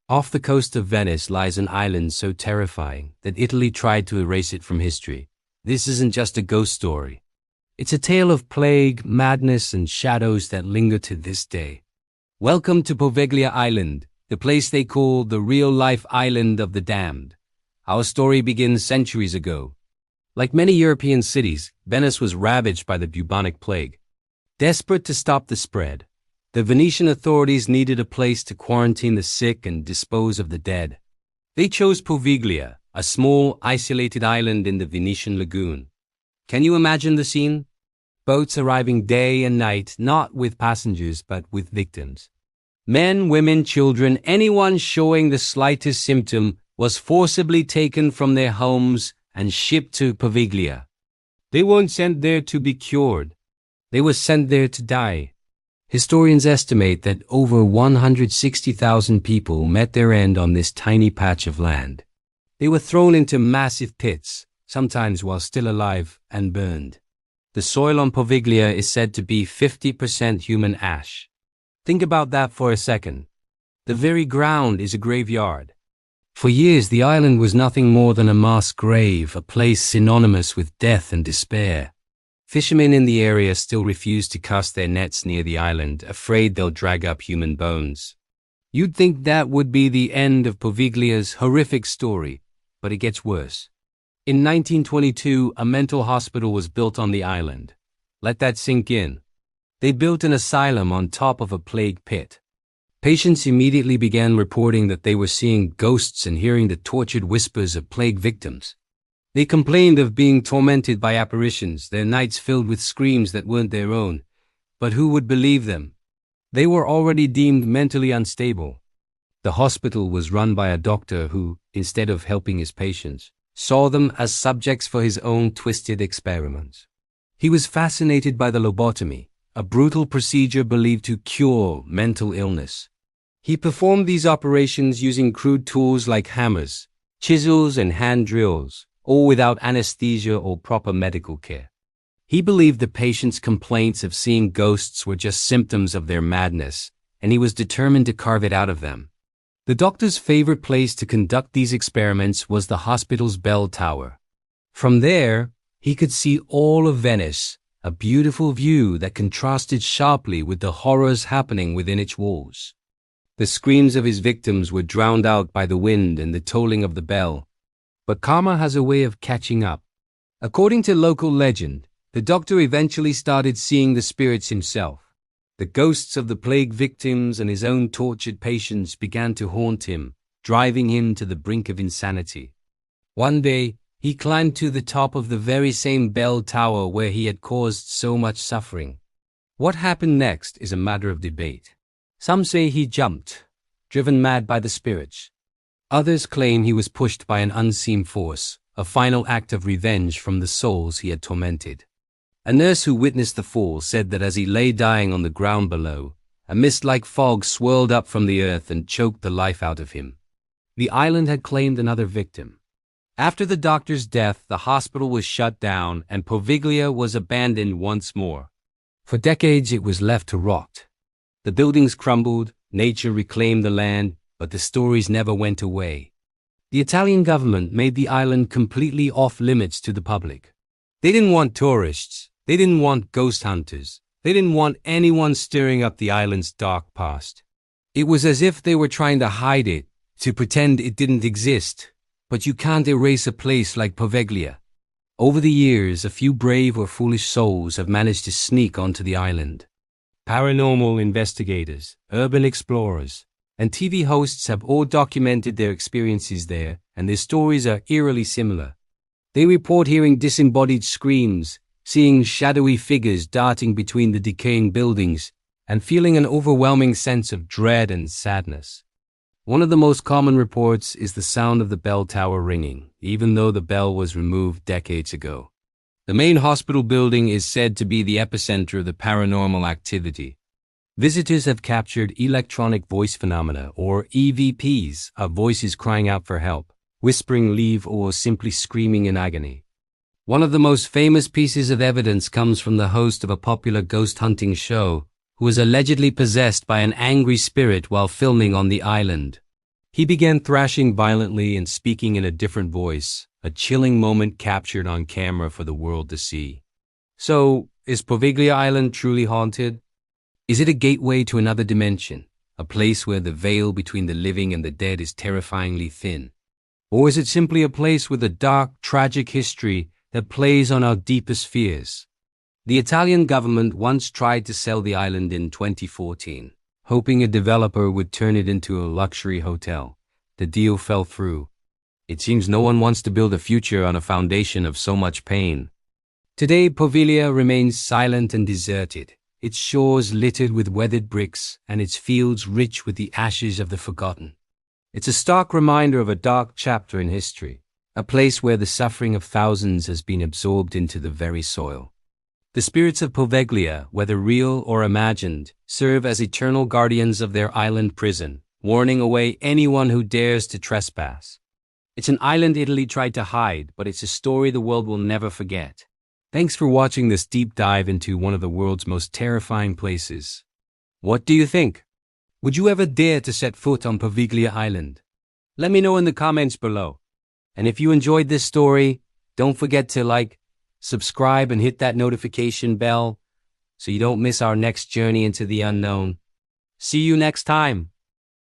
Off the coast of Venice lies an island so terrifying that Italy tried to erase it from history. This isn't just a ghost story. It's a tale of plague, madness, and shadows that linger to this day. Welcome to Poveglia Island, the place they call the real-life island of the damned. Our story begins centuries ago. Like many European cities, Venice was ravaged by the bubonic plague. Desperate to stop the spread, the Venetian authorities needed a place to quarantine the sick and dispose of the dead. They chose Poveglia, a small, isolated island in the Venetian lagoon. Can you imagine the scene? Boats arriving day and night, not with passengers but with victims. Men, women, children, anyone showing the slightest symptom was forcibly taken from their homes and shipped to Poveglia. They weren't sent there to be cured. They were sent there to die. Historians estimate that over 160,000 people met their end on this tiny patch of land. They were thrown into massive pits, sometimes while still alive, and burned. The soil on Poveglia is said to be 50% human ash. Think about that for a second. The very ground is a graveyard. For years, the island was nothing more than a mass grave, a place synonymous with death and despair. Fishermen in the area still refuse to cast their nets near the island, afraid they'll drag up human bones. You'd think that would be the end of Poveglia's horrific story, but it gets worse. In 1922, a mental hospital was built on the island. Let that sink in. They built an asylum on top of a plague pit. Patients immediately began reporting that they were seeing ghosts and hearing the tortured whispers of plague victims. They complained of being tormented by apparitions, their nights filled with screams that weren't their own. But who would believe them? They were already deemed mentally unstable. The hospital was run by a doctor who, instead of helping his patients, saw them as subjects for his own twisted experiments. He was fascinated by the lobotomy, a brutal procedure believed to cure mental illness. He performed these operations using crude tools like hammers, chisels, and hand drills, all without anesthesia or proper medical care. He believed the patients' complaints of seeing ghosts were just symptoms of their madness, and he was determined to carve it out of them. The doctor's favorite place to conduct these experiments was the hospital's bell tower. From there, he could see all of Venice, a beautiful view that contrasted sharply with the horrors happening within its walls. The screams of his victims were drowned out by the wind and the tolling of the bell. But karma has a way of catching up. According to local legend, the doctor eventually started seeing the spirits himself. The ghosts of the plague victims and his own tortured patients began to haunt him, driving him to the brink of insanity. One day, he climbed to the top of the very same bell tower where he had caused so much suffering. What happened next is a matter of debate. Some say he jumped, driven mad by the spirits. Others claim he was pushed by an unseen force, a final act of revenge from the souls he had tormented. A nurse who witnessed the fall said that as he lay dying on the ground below, a mist-like fog swirled up from the earth and choked the life out of him. The island had claimed another victim. After the doctor's death, the hospital was shut down and Poveglia was abandoned once more. For decades it was left to rot. The buildings crumbled, nature reclaimed the land, but the stories never went away. The Italian government made the island completely off-limits to the public. They didn't want tourists. They didn't want ghost hunters. They didn't want anyone stirring up the island's dark past. It was as if they were trying to hide it, to pretend it didn't exist. But you can't erase a place like Poveglia. Over the years, a few brave or foolish souls have managed to sneak onto the island. Paranormal investigators, urban explorers, and TV hosts have all documented their experiences there, and their stories are eerily similar. They report hearing disembodied screams, seeing shadowy figures darting between the decaying buildings, and feeling an overwhelming sense of dread and sadness. One of the most common reports is the sound of the bell tower ringing, even though the bell was removed decades ago. The main hospital building is said to be the epicenter of the paranormal activity. Visitors have captured electronic voice phenomena, or EVPs, of voices crying out for help, whispering leave, or simply screaming in agony. One of the most famous pieces of evidence comes from the host of a popular ghost hunting show, who was allegedly possessed by an angry spirit while filming on the island. He began thrashing violently and speaking in a different voice, a chilling moment captured on camera for the world to see. So, is Poveglia Island truly haunted? Is it a gateway to another dimension, a place where the veil between the living and the dead is terrifyingly thin? Or is it simply a place with a dark, tragic history that plays on our deepest fears? The Italian government once tried to sell the island in 2014, hoping a developer would turn it into a luxury hotel. The deal fell through. It seems no one wants to build a future on a foundation of so much pain. Today, Poveglia remains silent and deserted, its shores littered with weathered bricks and its fields rich with the ashes of the forgotten. It's a stark reminder of a dark chapter in history, a place where the suffering of thousands has been absorbed into the very soil. The spirits of Poveglia, whether real or imagined, serve as eternal guardians of their island prison, warning away anyone who dares to trespass. It's an island Italy tried to hide, but it's a story the world will never forget. Thanks for watching this deep dive into one of the world's most terrifying places. What do you think? Would you ever dare to set foot on Poveglia Island? Let me know in the comments below. And if you enjoyed this story, don't forget to like, subscribe, and hit that notification bell so you don't miss our next journey into the unknown. See you next time.